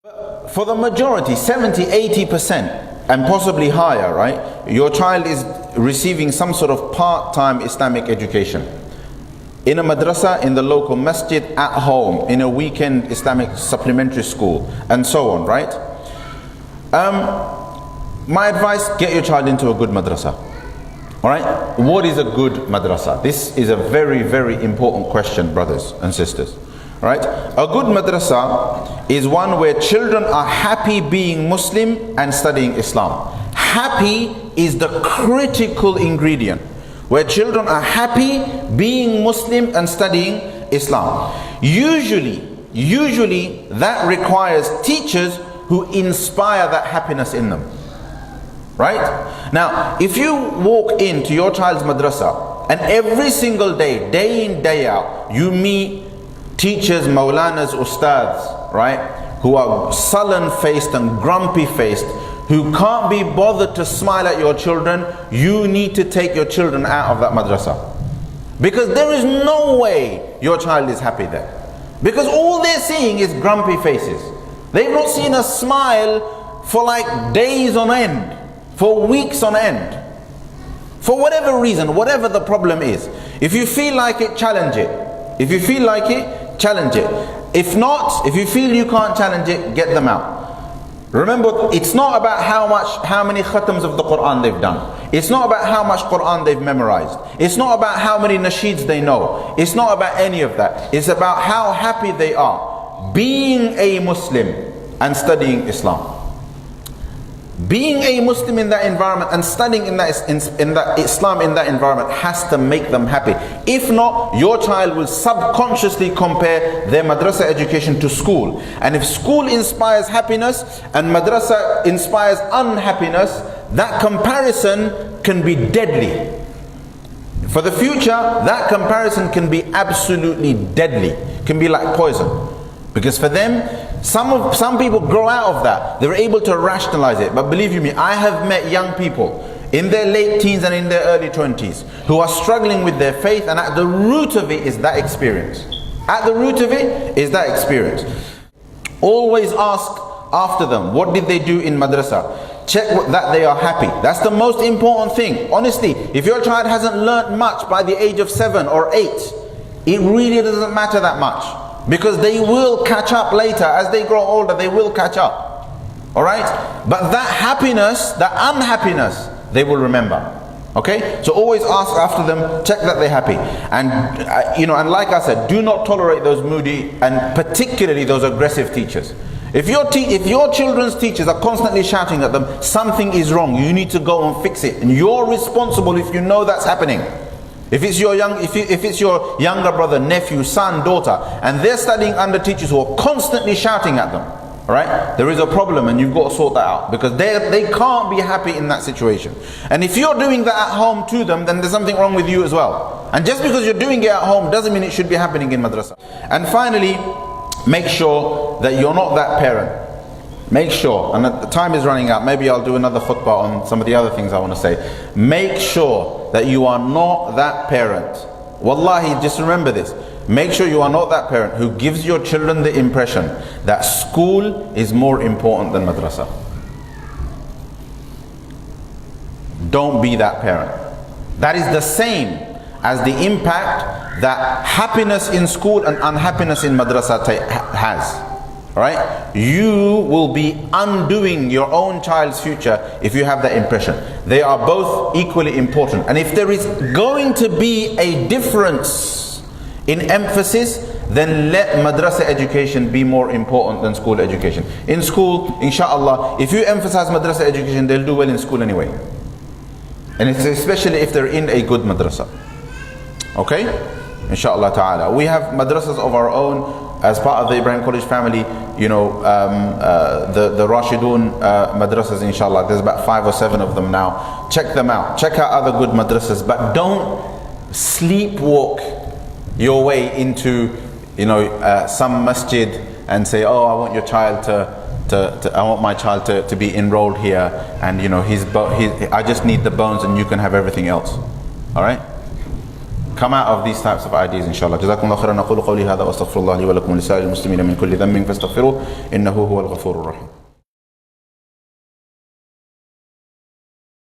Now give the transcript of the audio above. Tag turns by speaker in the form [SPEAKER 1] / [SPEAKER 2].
[SPEAKER 1] For the majority, 70, 80%, and possibly higher, right? Your child is receiving some sort of part-time Islamic education. In a madrasa, in the local masjid, at home, in a weekend Islamic supplementary school, and so on, right? My advice, get your child into a good madrasa. Alright? What is a good madrasa? This is a very, very important question, brothers and sisters. Right? A good madrasa is one where children are happy being Muslim and studying Islam. Happy is the critical ingredient. Where children are happy being Muslim and studying Islam. Usually that requires teachers who inspire that happiness in them. Right? Now, if you walk into your child's madrasa and every single day, day in, day out, you meet teachers, maulanas, ustads, right, who are sullen-faced and grumpy-faced, who can't be bothered to smile at your children, you need to take your children out of that madrasa. Because there is no way your child is happy there. Because all they're seeing is grumpy faces. They've not seen a smile for like days on end, for weeks on end. For whatever reason, whatever the problem is. If you feel like it, challenge it. If you feel like it, challenge it. If not, if you feel you can't challenge it, get them out. Remember, it's not about how many khatams of the Quran they've done. It's not about how much Quran they've memorized. It's not about how many nasheeds they know. It's not about any of that. It's about how happy they are being a Muslim and studying Islam. Being a Muslim in that environment and studying in that Islam in that environment has to make them happy. If not, your child will subconsciously compare their madrasa education to school. And if school inspires happiness and madrasa inspires unhappiness, that comparison can be deadly. For the future, that comparison can be absolutely deadly. Can be like poison. Because for them, some people grow out of that. They're able to rationalize it. But believe you me, I have met young people in their late teens and in their early 20s who are struggling with their faith, and at the root of it is that experience. At the root of it is that experience. Always ask after them, what did they do in madrasa? Check that they are happy. That's the most important thing. Honestly, if your child hasn't learnt much by the age of 7 or 8, it really doesn't matter that much. Because they will catch up later. As they grow older, they will catch up. Alright? But that happiness, that unhappiness, they will remember. Okay? So always ask after them, check that they're happy. And and like I said, do not tolerate those moody and particularly those aggressive teachers. If your children's teachers are constantly shouting at them, something is wrong. You need to go and fix it. And you're responsible if you know that's happening. If it's your younger brother, nephew, son, daughter, and they're studying under teachers who are constantly shouting at them, right? There is a problem, and you've got to sort that out, because they can't be happy in that situation. And if you're doing that at home to them, then there's something wrong with you as well. And just because you're doing it at home doesn't mean it should be happening in madrasa. And finally, make sure that you're not that parent. Make sure, and the time is running out, maybe I'll do another khutbah on some of the other things I want to say. Make sure that you are not that parent. Wallahi, just remember this. Make sure you are not that parent who gives your children the impression that school is more important than madrasa. Don't be that parent. That is the same as the impact that happiness in school and unhappiness in madrasa has. Alright? You will be undoing your own child's future if you have that impression. They are both equally important. And if there is going to be a difference in emphasis, then let madrasa education be more important than school education. In school, inshaAllah, if you emphasize madrasa education, they'll do well in school anyway. And it's especially if they're in a good madrasa. Okay? Inshallah ta'ala. We have madrasas of our own as part of the Ibrahim College family. The Rashidun madrasas, inshallah. There's about 5 or 7 of them now. Check them out. Check out other good madrasas. But don't sleepwalk your way into some masjid and say, oh, I want your child I want my child to be enrolled here, and I just need the bones and you can have everything else. Alright? come out of these types of ideas, inshallah. جزاكم الله خيرا. أقول قولي هذا وأستغفر الله لي ولكم ولسائر المسلمين من كل ذنب فاستغفروه إنه هو الغفور الرحيم.